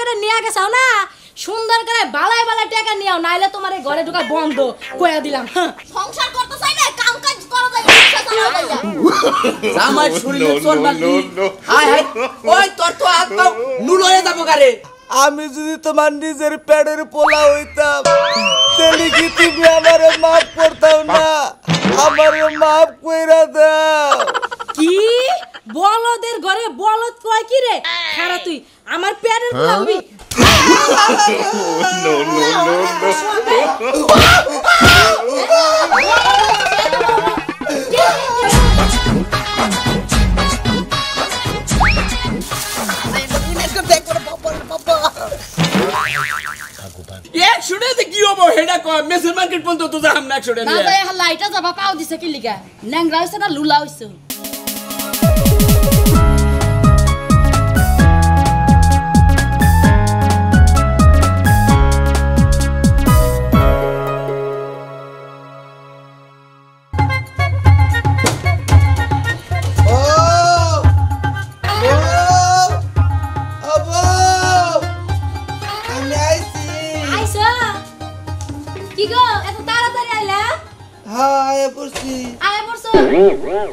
করে নিয়ে গেছাও না সুন্দর করে বালায় বালায় টাকা নিও নাইলে তোমার এই ঘরে ঢোকা বন্ধ কইয়া দিলাম সংসার করতে চাই না কাম কাজ করা যায় রিকশা চালাও যায় আমার শরীরে চোর বাকি হায় হায় ওই তোর তো হাত পাও নুলয়ে যাব গারে আমি যদি তোমার নিজের পেটের পোলা হইতাম তাহলে কি তুমি আমারে মাফ করতাও না আমারে মাফ কইরা দাও কি বলদের ঘরে বলদ কয় কি রে খারা তুই আমার পেটের পোলা হবি No, no, no, no. এক শুনেতে কি হবো হেডা কয় মেসের মার্কেট পর্যন্ত তো যাম না 100 টাকা না ভাই হাল্লা এটা যাবা পাও দিছে কি লিগা ন্যাংরা হইছে না লুলা হইছে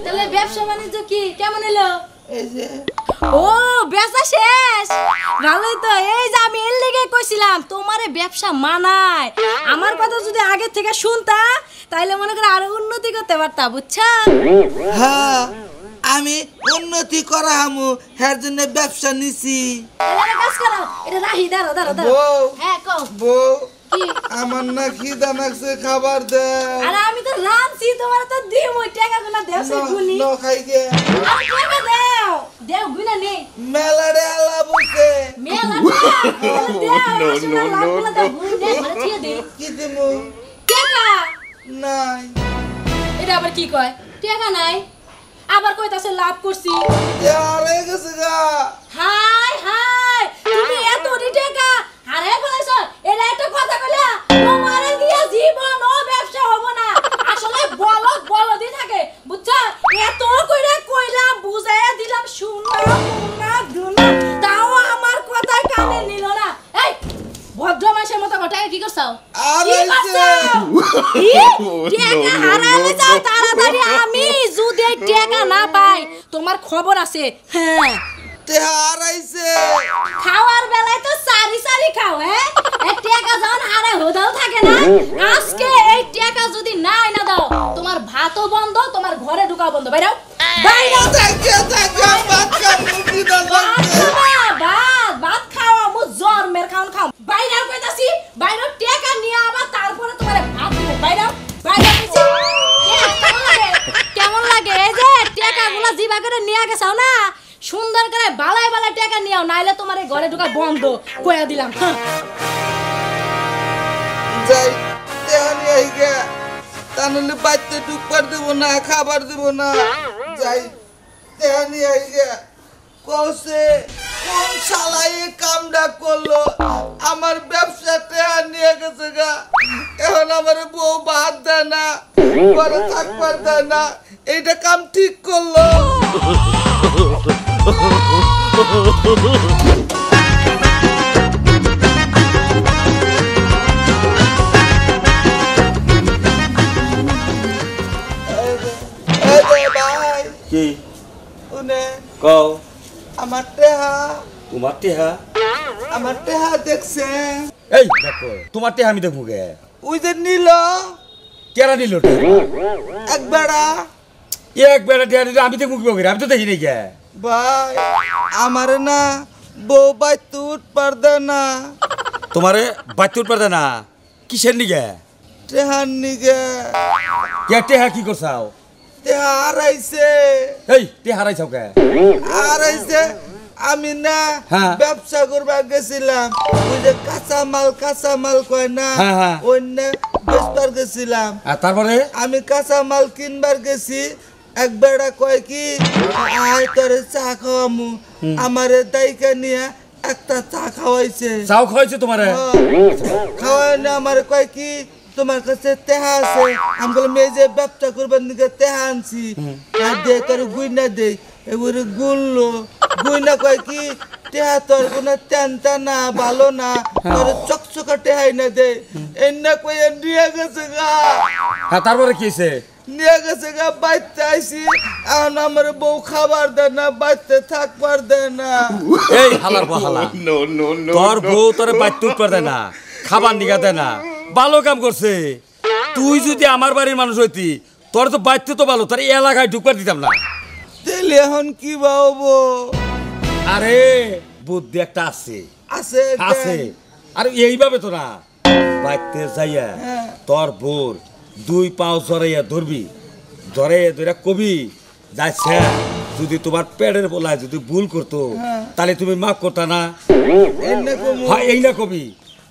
তাহলে ব্যবসা বাণিজ্য কি কেমন এলো এই যে ও ব্যবসা শেষ ভালোই তো এই যে আমি এর লেগে কইছিলাম তোমারে ব্যবসা মানায় আমার কথা যদি আগে থেকে শুনতা তাইলে মনে করে আরো উন্নতি করতে পারতা বুঝছা হ্যাঁ আমি উন্নতি করা হামু এর জন্য ব্যবসা নিছি তাহলে কাজ করো এটা রাহি দাঁড়াও দাঁড়াও বউ হ্যাঁ কও বউ কি আমার না খিদা লাগছে খাবার দে আরে আমি তো রাঁধছি তোমার তো দিম ওই টাকাগুলো দেও সে গুনি ন খাই গে আরে টাকা দেও দেও গুনা নেই মেলারে আলা বসে মেলা দেও আসলে লাভগুলো দাও গুনি দে ঘরে দিয়ে দে কি দিমু টাকা নাই এটা আবার কি কয় টাকা নাই আবার কইতাছে লাভ করছি আরে গেছে গা হাই হাই তুমি এত টাকা আরে বলেছো এটা একটা কথা কইলা তোমারে দিয়া জীবন ও ব্যবসা হবে না আসলে বলদই থাকে বুঝছো এত কইরা কইলাম বুঝাইয়া দিলাম শুনো না দুনা তাও আমার কথা কানে নিল না এই ভদ্র মাসের মতো টাকা কি করছাও আরে টাকা হারালে যাও তাড়াতাড়ি আমি যদি টাকা না পাই তোমার খবর আছে হ্যাঁ হারাইছে খাওয়ার বেলায় তো সারি সারি খাও হ্যাঁ এই টাকা যখন হারে হোদাও থাকে না আজকে এই টাকা যদি নাই না দাও তোমার ভাতও বন্ধ তোমার ঘরে ঢোকা বন্ধ বাইরাও বাইরাও ভাত খাওয়া মু জন্মের খাওন খাও বাইরাও কইতাছি বাইরাও টাকা নিয়ে আবার তারপরে তোমার ভাত দিব বাইরাও বাইরাও কেমন লাগে এই যে টাকাগুলো জিবা করে নিয়ে গেছাও না সুন্দর করে বালায় বালায় টাকা নিও নাইলে তোমার এই ঘরে ঢোকা বন্ধ কইয়া দিলাম যাই তেহানি আইগা তানলে বাইতে ঢুকবার দেব না খাবার দেব না যাই তেহানি আইগা কইছে কোন শালা এই কামটা করলো আমার ব্যবসা তেহা নিয়ে গেছে গা এখন আমার বউ ভাত দেয় না ঘরে থাকবার দেয় না এইটা কাম ঠিক করলো কি উনে কও আমার টেহা তোমার টেহা আমার টেহা দেখছে এই দেখো তোমার টেহা আমি দেখবো গে ওই যে নিল কেরা নিল এক বেড়া এক বেড়া টেহা দিলে আমি দেখবো কি আমি তো দেখি নাই গে ভাই আমার না বউ বাইতে উঠবার দে না তোমারে বাচ্চা উঠবার দেয় না কিসের নিগে টেহার নিগে কে টেহা কি করছাও টেহা হারাইছে এই টেহা হারাইছাও কে হারাইছে আমি না হ্যাঁ। ব্যবসা করবা গেছিলাম ওই যে কাঁচা মাল কয় না হ্যাঁ, হ্যাঁ। অন্য বেচবার গেছিলাম আর তারপরে আমি কাঁচা মাল কিনবার গেছি এক বেড়া কয় কি আয় তোরে চা খাওয়ামু আমারে দাইকা নিয়ে একটা চা খাওয়াইছে চাও খাওয়াইছে তোমারে খাওয়াই না আমারে কয় কি তোমার কাছে তেহা আছে আমি বললাম এই যে ব্যবসা করবার নিকে তেহা আনছি আর দে তোর গুইনা দে এবারে গুনলো গুইনা কয় কি টেহা তোর কোনো টেনটা না ভালো না তোর চকচকা টেহাই না দে এন্না কইয়া নিয়ে গেছে গা হ্যাঁ তারপরে কি হইছে নিয়ে গেছে গা বাইতে আইছি এখন আমার বউ খাবার দেয় না বাইতে থাকবার দেয় না এই হালার বহালা তোর বউ তোরে বাইতে উঠবার দেয় না খাবার নিগা দেয় না ভালো কাম করছে তুই যদি আমার বাড়ির মানুষ হইতি তোর তো বাইতে তো ভালো তোর এই এলাকায় ঢুকবার দিতাম না তাহলে এখন কি বাবু আরে বুদ্ধি একটা আছে আছে আছে আর এইভাবে তো না বাইতে যাইয়া তোর বোর 2 পাও জড়াইয়া ধরবি জড়াইয়া ধরে কবি যাচ্ছে যদি তোমার পেটের বলায় যদি ভুল করতো তাহলে তুমি মাফ করতা না হ্যাঁ এই না কবি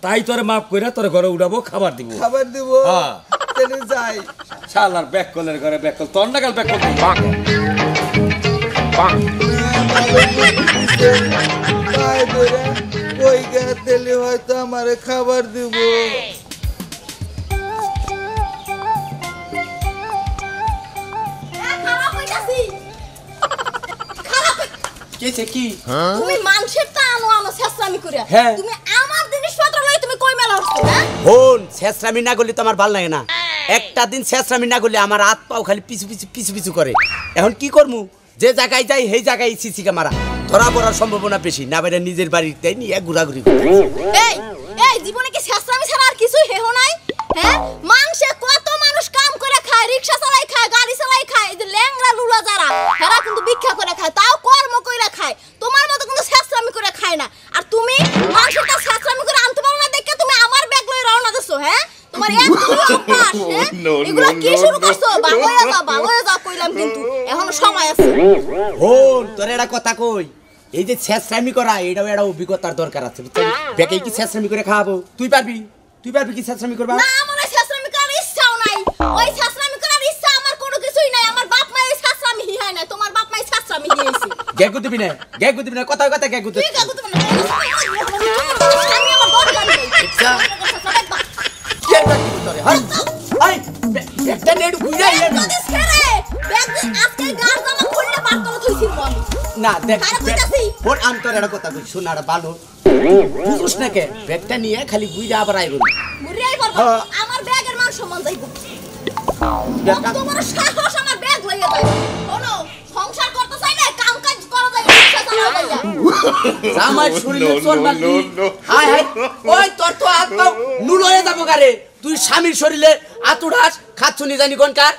তাই তোরে মাফ কইরা তোর ঘরে উঠাবো খাবার দিব হ্যাঁ তাহলে যাই শালার ব্যাক কলের ঘরে ব্যাক কল তোর নাগাল ব্যাক কল ওই গেলে হয়তো আমারে খাবার দিব কেছে কি তুমি মানুষের তা আনো শেষরামি করে হ্যাঁ। তুমি আমার জিনিসপত্র লই তুমি কই মেলা হচ্ছো হ্যাঁ হন শেষরামি না করলে তো আমার ভাল লাগে না একটা দিন শেষরামি না করলে আমার হাত পাও খালি পিছু পিছু পিছু পিছু করে এখন কি করমু যে জায়গায় যাই সেই জায়গায় সিসি ক্যামেরা ধরা পড়ার সম্ভাবনা বেশি না বাইরে নিজের বাড়িতে নিয়ে ঘোরাঘুরি এই এই জীবনে কি শেষরামি ছাড়া আর কিছু হেহ নাই হ্যাঁ মানুষে কত মানুষ কাম করে খায় রিকশা চালাই খায় গাড়ি চালাই খায় এই যে ল্যাংড়া লুলা যারা এরা কিন্তু ভিক্ষা করে খায় তাও কর্ম কইরা খায় তোমার মতো কিন্তু শেষরামি করে খায় না আর তুমি মানুষের তা শেষরামি করে আনতে পারো না দেখে তুমি আমার ব্যাগ লই রওনা দিছো হ্যাঁ তোমার এত অভ্যাস হ্যাঁ এগুলো কি শুরু করছো বাবা যা কইলাম কিন্তু এখনো সময় আছে হন তোর একটা কথা কই এই যে শেষরামি করা এটাও একটা অভিজ্ঞতার দরকার আছে বুঝলি বেকে কি শেষরামি করে খাওয়াবো তুই পারবি কি শেষরামি করবা না আমার শেষরামি করার ইচ্ছাও নাই ওই শেষরামি করার ইচ্ছা আমার কোনো কিছুই নাই আমার বাপ মায়ের শেষরামি হিহাই না তোমার বাপ মায়ের শেষরামি হিয়াইছে গ্যাগু দিবি না কথা গ্যাগু ঠিক আছে তুমি আমি আমার দরকার নেই আচ্ছা কি ব্যাগ দিবি তোরে হাই একটা নেড়ু গুইরা দিস খেরে ব্যাগ আজকে গার জামা খুললে বারতলা থইছিস আমি না দেখ খারাপ হইতাছি ওর আমি তোর একটা কথা কই শোন আর ভালো বুঝছ না কে ব্যাগটা নিয়ে খালি গুইরা আবার আইবো মুরিয়াই করব আমার ব্যাগের মান সম্মান যাইব তোমার সাহস আমার ব্যাগ লইয়া যাই শোনো সংসার করতে চাই না কাম কাজ করা যায় রিকশা চালাও যাইয়া আমার শরীরে চোর মারলি হাই ওই তোর তো হাত পাও নুল হয়ে যাবো গারে তুই স্বামীর শরীরে আতুড়াস খাচ্ছনি জানি কোনকার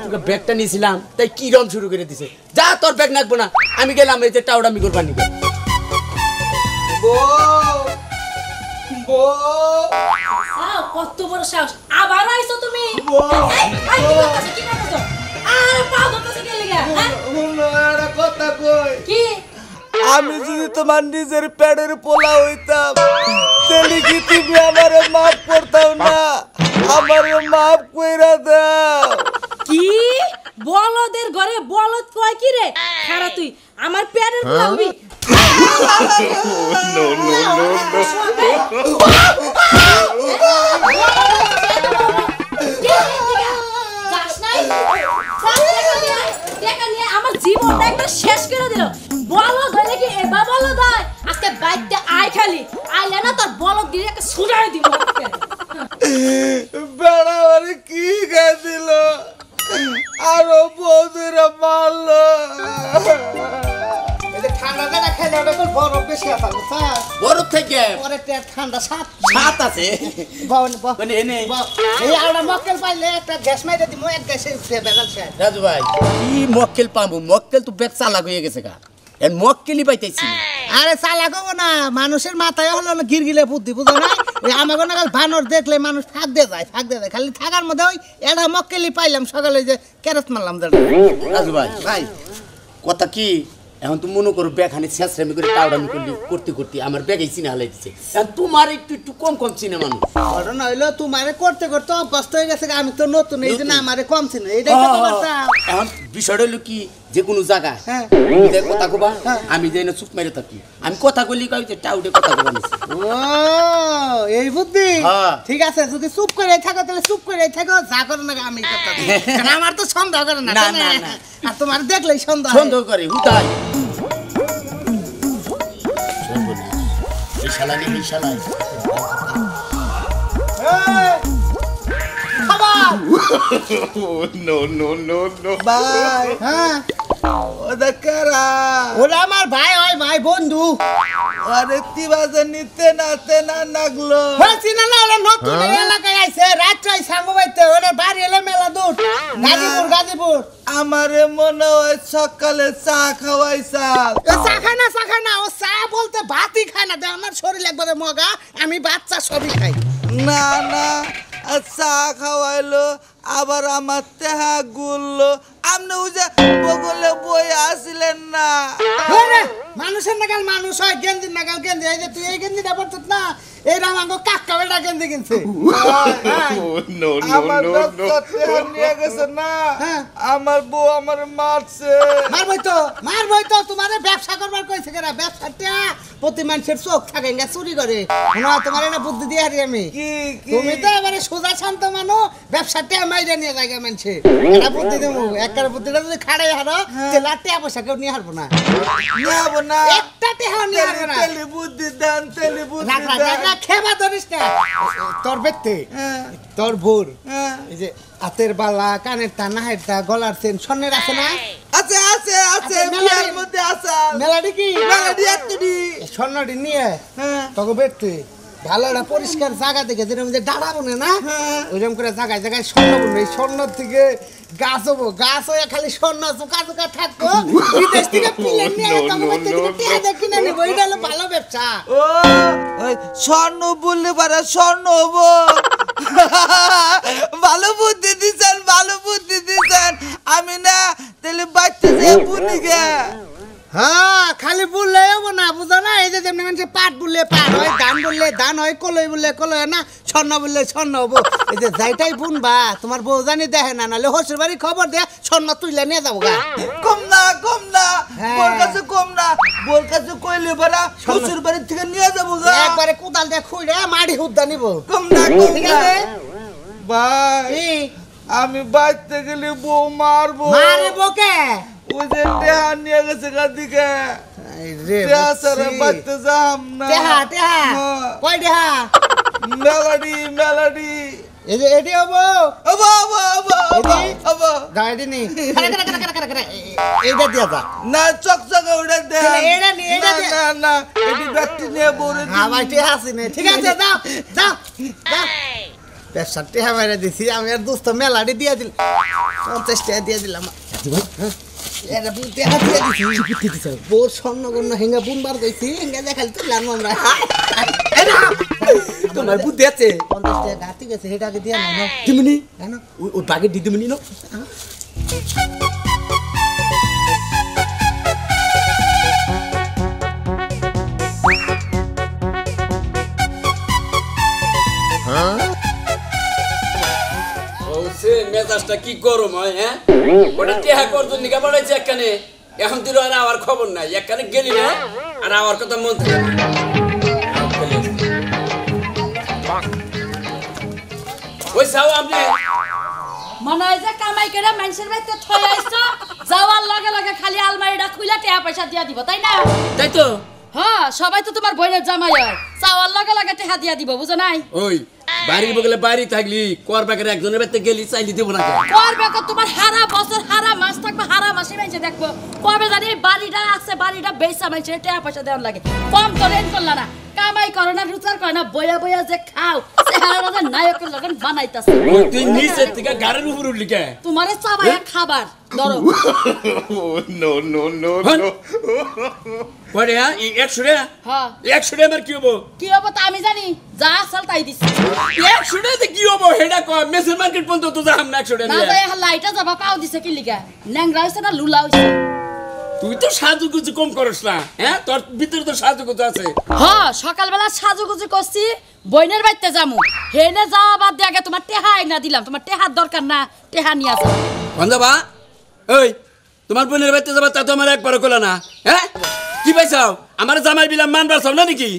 তোকে ব্যাগটা নিয়েছিলাম তাই কি রম শুরু করে দিছে যা তোর ব্যাগ নাকবো না আমি গেলাম এই যে টাউডামি করবার নিকে কত বড় সাহস আবার আইছো তুমি কি করতেছো আরে পা ধরতেছে কে লাগা কথা কই কি আমি যদি তোমার নিজের পেটের পোলা হইতাম তাহলে কি তুমি আমারে মাফ করতাম না আমারে মাফ কইরা দাও কি বলদের ঘরে বলদ কয় কি রে খারা তুই আমার পেটের পোলা হবি আমার জীবনটা একটা শেষ করে দিল বলদ হলে কি এবার বলদ হয় আজকে বাইকটা আয় খালি আইলে না তোর বলদ দিয়ে একটা ছুড়াই দিব বেড়া মানে কি গেছিল আরো বৌদিরা মারলো বরফ থেকে ঠান্ডা সাত সাত আছে মানে এনে মক্কেল পাইলে একটা গ্যাস মাইরে দিব এক গ্যাসে বেজাল শেষ রাজু ভাই কি মক্কেল পাবো মক্কেল তো বেশ চালাক হয়ে গেছে গা এর মক্কেলই পাইতেছি আরে চালাক হবো না মানুষের মাথায় হলো গিরগিলে বুদ্ধি বুঝো না ওই আমাকে না বানর দেখলে মানুষ ফাঁক দিয়ে যায় খালি থাকার মধ্যে ওই এটা মক্কেলই পাইলাম সকালে যে ক্যারেট মারলাম রাজু ভাই ভাই কথা কি এখন তুমি মনে করো ব্যাগ শেষরামি করে টাউডামি করতে করতে আমার ব্যাগে চিনে হালাই দিচ্ছে তোমার একটু কম চিনে মানুষ ঘটনা হইলো তোমারে করতে করতে অভ্যস্ত হয়ে গেছে আমি তো নতুন এই জন্য আমারে কম চিনে এইটাই তো কথা এখন বিষয়টা হলো কি যে কোনো জায়গা কথা কবা আমি যাই না চুপ মেরে থাকি আমি কথা কইলি কই যে টাউডে কথা কবা নিছি ও এই বুদ্ধি ঠিক আছে যদি চুপ করে থাকো তাহলে চুপ করে থাকো যা করো না আমি কথা কারণ আমার তো সন্দেহ করে না না আর তোমার দেখলেই সন্দেহ সন্দেহ করে হুতাই এই শালানি এই শালাই ভাই হ্যাঁ ওদের কারা ওরা আমার ভাই হয় ভাই বন্ধু আরে তিবাজে নিতে নাতে না নাগলো বলছি না ওরা নতুন এই এলাকায় আইছে রাত্রে সাঙ্গু বাইতে ওরা বাড়ি এলে মেলা দূর গাজীপুর আমারে মনে হয় সকালে চা খাওয়াইছাল চা খায় না ও চা বলতে ভাতই খায় না আমার শরীর একবারে মগা আমি বাচ্চা সবই খাই না না চা খাওয়াইলো আবার আমার তেহা গুললো আপনি ওই যে বগলে বই আসিলেন না মানুষের নাগাল মানুষ হয় গেন্দির নাগাল গেন্দি এই যে তুই এই গেন্দিটা পড়ছিস না এই রামাঙ্গ কাকা বেটা গেন্দি কিনছে আমার বাচ্চা তেহা নিয়ে গেছে না আমার বউ আমার মারছে মারবই তো তোমারে ব্যবসা করবার কইছে কেরা ব্যবসাটা প্রতি মানুষের চোখ থাকে না চুরি করে না তোমার না বুদ্ধি দিয়ে হারি আমি কি তুমি তো এবারে সোজা শান্ত মানো ব্যবসাটা মাইরা নিয়ে জায়গা মানছে এটা বুদ্ধি দেবো একবার বুদ্ধিটা যদি খাড়াই হারো তাহলে টাকা পয়সা কেউ নিয়ে হারবো না নেবো না একটা টাকা নিয়ে হারবো না তেলি বুদ্ধি দেন তেলি বুদ্ধি দেন খেবা ধরিস না তোর বেতে তোর ভোর এই যে হাতের বালা কানের তা নাহের তা গলার চেন স্বর্ণের আছে না আছে আছে আছে মেলার বিয়ার মধ্যে আছে মেলাডি কি মেলাডি একটুডি স্বর্ণটি নিয়ে তোকে বেতে ভালো একটা পরিষ্কার জায়গা থেকে যেরকম যে ডাড়া বনে না ওইরকম করে জায়গায় জায়গায় স্বর্ণ বনে স্বর্ণ থেকে গাছ হবো গাছ হয়ে খালি স্বর্ণ চুকা চুকা থাকবো বিদেশ থেকে প্লেন নিয়ে কিনে নেবো এটা হলো ভালো ব্যবসা ও ওই স্বর্ণ বললে পারে স্বর্ণ হবো ভালো বুদ্ধি দিছেন আমি না তাহলে বাচ্চা যে বুনি গে হ্যাঁ খালি বললে হবো না বুঝো না এই যে যেমনি মানুষ পাট বললে পাট হয় ধান বললে ধান হয় কলই বললে কলই হয় না স্বর্ণ বললে স্বর্ণ হবো এই যে যাইটাই বুনবা তোমার বউ জানি দেখে না নাহলে হসুর বাড়ি খবর দে স্বর্ণ তুইলে নিয়ে যাবো গা কম না বোর কাছে কম না বোর কাছে কইলে বারা শ্বশুর বাড়ি থেকে নিয়ে যাবো গা একবারে কোদাল দিয়ে খুঁড়ে মাটি হুদ্দা নিব কম না ঠিক আছে ভাই আমি বাইতে গেলে বউ মারবো মারে বকে ওই যে টেহা নিয়ে গেছে গাদিকে টেহা সারা বাইতে যাম না টেহা কয় টেহা মেলাডি এই যে এটি হবো গাড়ি নি এইটা দিয়া যা না চকচকে ওটা দে এটা নি এটা না এটি ব্যক্তি নিয়ে বলে আমার টেহা আছে না ঠিক আছে যাও ব্যবসা টেহা মেরে দিছি আমি আর দোস্ত মেলাডি দিয়ে দিল 50 টাকা দিয়ে দিলাম এটা টেহা দিয়ে দিছি বোর স্বর্ণগণ্য হেঙ্গা বুনবার গেছি হেঙ্গা দেখালি তুললাম আমরা তোমার বুদ্ধি আছে 50 টাকা গাতি গেছে সেটাকে দিয়ে না দিমনি কেন ওই বাগে দিদিমনি না মেজাজটা কি গরম হয় হ্যাঁ ওটা টেহা করতো নিকা বাড়াইছে একখানে এখন তুই আর আমার খবর নাই একখানে গেলি না আর আমার কথা মন থাকে না ওই যাও আপনি মনে হয় যে কামাই করে মানুষের বাড়িতে থই আইছো যাওয়ার লগে লগে খালি আলমারিটা খুলে টাকা পয়সা দিয়া দিব তাই না তাই তো হ্যাঁ সবাই তো তোমার বোনের জামাই হয় যাওয়ার লগে লগে টাকা দিয়া দিব বুঝো নাই ওই বাড়ির বগলে বাড়ি থাকলি কর বাকের একজনের বাড়িতে গেলি চাইলি দেবো না করবে তোমার হারা বছর হারা মাস থাকবে হারা মাসে মাইছে দেখবো কবে জানি বাড়িটা আছে বাড়িটা বেচা মাইছে টাকা পয়সা দেওয়ার লাগে কম তো রেন করলা না কামাই করো না রুচার করে না বইয়া বইয়া যে খাও চেহারা নায়কের লগন বানাইতাছে তুই নিচের থেকে গাড়ির উপর উঠলি কে তোমারে চাবায়া খাবার ধরো নো নো নো নো পরে হ্যাঁ 100 টাকা হ্যাঁ 100 টাকা আমার কি হবো কি হবো তা আমি জানি যা আসল তাই দিছি 100 টাকা কি হবো হেডা কয় মেসের মার্কেট পর্যন্ত তো যাম না 100 টাকা না যাই লাইটা যাবা পাও দিছে কি লিগা ন্যাংরা হইছে না লুলা হইছে তুই তো সাজুগুজু কম করস না হ্যাঁ তোর ভিতরে তো সাজুগুজু আছে হ্যাঁ সকালবেলা সাজুগুজু করছি বইনের বাড়িতে যামু হেনে যাওয়া বাদ দিয়ে আগে তোমার টেহা না দিলাম তোমার টেহার দরকার না টেহা নিয়ে আসো বন্ধবা ওই তোমার বোনের বাড়িতে যাবা তা তো আমার একবারও কইলা না হ্যাঁ কি পাইছাও আমার জামাই বিলাম মানবার চাও না নাকি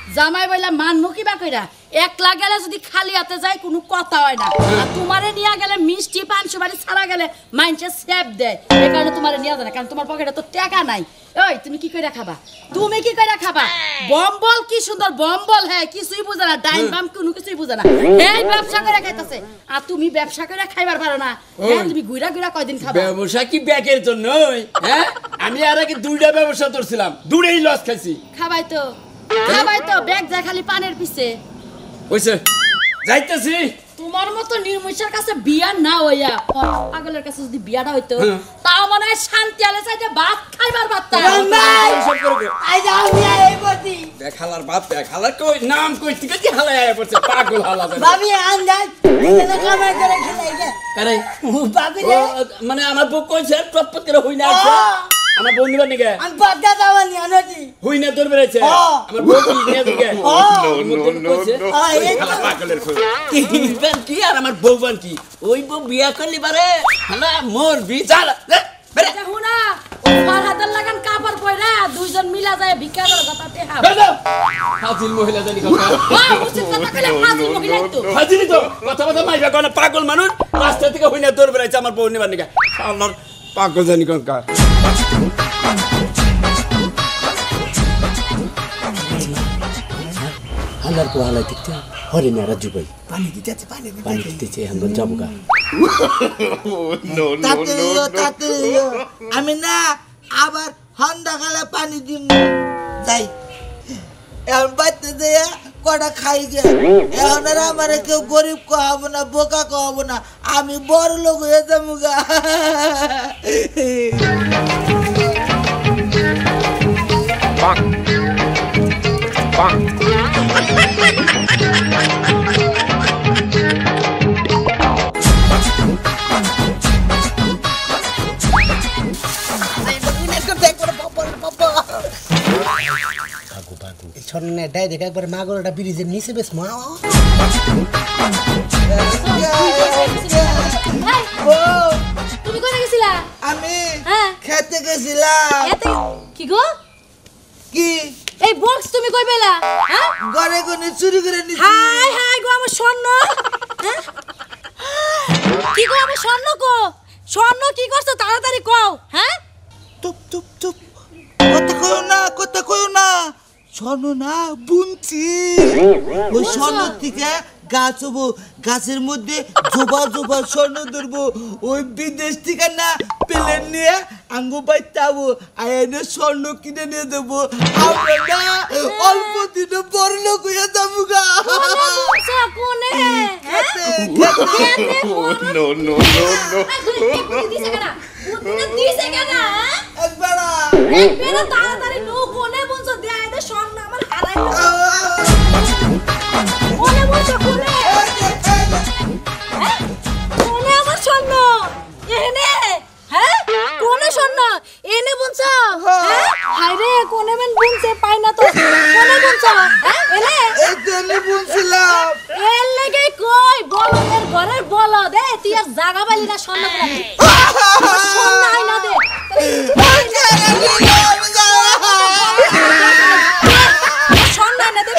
জামাই বইলা মানমু কি বা কইরা একলা গেলে যদি খালি হাতে যায় কোনো কথা হয় না আর তোমারে নিয়া গেলে মিষ্টি পান সুপারি ছাড়া গেলে মাইনসে সেভ দেয় এই কারণে তোমারে নিয়া যায় না কারণ তোমার পকেটে তো টাকা নাই ওই তুমি কি কইরা খাবা তুমি কি কইরা খাবা বম্বল কি সুন্দর বম্বল হ্যাঁ কিছুই বুঝে না ডাইন বাম কোনো কিছুই বুঝে না এই ব্যবসা করে খাইতাছে আর তুমি ব্যবসা করে খাইবার পারো না হ্যাঁ তুমি গুইরা গুইরা কয়দিন খাবা ব্যবসা কি ব্যাগের জন্য হ্যাঁ আমি আর আগে দুইটা ব্যবসা করছিলাম দুটোই লস খাইছি খাবাই তো ব্যাগ যায় খালি পানের পিছে হইছে যাইতেছি তোমার মতো নির্মুষের কাছে বিয়া না হইয়া পাগলের কাছে যদি বিয়াটা হইতো তাও মনে হয় শান্তি আলে চাইতে ভাত খাইবার পারতাম দেখালার বাপ দেখালার কই নাম কই ঠিক আছে হালা আয়া পড়ছে পাগল হালা ভাবি আন্দাজ কামাই করে খেলাই আরে ভাবি রে মানে আমার বউ কইছে টপপত করে হই না আছে আমার বউ নিবা নিকে আমি বাদা দাওয়ানি আনতি হই না তোর বেরেছে আমার বউ কি নিয়ে দিকে হালা পাগলের কই কি আর আমার বউ বান কি ওই বউ বিয়া করলি বারে হালা মোর বিচার হুনা ওর হাতের লাগান কাপড় পয়রা দুইজন মিলা যায় ভিক্ষা করে গতাতে হাব ফাজিল মহিলা জানি কথা উচিত কথা কইলে ফাজিল মহিলা তো ফাজিলি তো কথা কথা মাইরা কোন পাগল মানুষ রাস্তা থেকে হই না তোর বেরেছে আমার বউ নিবা নিকে আল্লাহর পাগল জানি কোন কা হালার কো হালাই দেখতে হরে মেরা জুবাই পানি দিতেছে পানি দিতেছে আমরা যাবো গা তাতে আমি না আবার হন্দা খালে পানি দিন যাই এখন বাড়তে দিয়ে কটা খাই গে এখন আর আমার কেউ গরিব খাওয়াবো না বোকা খাওয়াবো না আমি বড় লোক হয়ে যাবো গা ছন্নে ডাই দেখে একবার মাগরটা ব্রিজের নিচে বেশ মা তুমি কোথায় গেছিলা আমি হ্যাঁ খেতে গেছিলাম কি গো কি এই বক্স তুমি কই পেলা হ্যাঁ ঘরে কোনে চুরি করে নিছি হাই হাই গো আমার স্বর্ণ কি গো আমার স্বর্ণ কি করছো তাড়াতাড়ি কও হ্যাঁ চুপ কথা কইও না স্বর্ণ না বুনছি ওই স্বর্ণ থেকে গাছ হবো গাছের মধ্যে জোবা স্বর্ণ ধরবো ওই বিদেশ থেকে না প্লেন নিয়ে আঙ্গু বাইতাবো আইনে স্বর্ণ কিনে নিয়ে দেবো আমরা না অল্প দিনে বড় লোক হয়ে যাবো গা কোনে খেতে দিছে কেন একবারা একবারে তাড়াতাড়ি নো কোনে বলছো দেয় দে স্বর্ণ আমার হারাই কোনে বলছো কোনে কোনে আমার স্বর্ণ এনে হ্যাঁ কোনে স্বর্ণ এনে বলছো হ্যাঁ হাই রে কোনে মেন বুনছে পাই না তো কোনে বলছো হ্যাঁ এনে এই তেলে বুনছিলাম এর লাগেই কই বলদের ঘরের বলদ এ তুই আর জাগা পাইলি না স্বর্ণ স্বর্ণ আই না দে স্বর্ণ না দে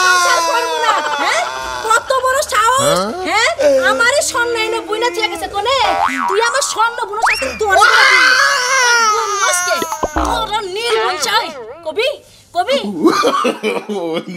সংসার করব না হ্যাঁ কত বড় সাহস হ্যাঁ আমারে স্বর্ণ এনে বইনা চেয়ে গেছে কোনে তুই আমার স্বর্ণ বুনো সাথে তোর আজকে তোর নির্গুণ চাই কবি no.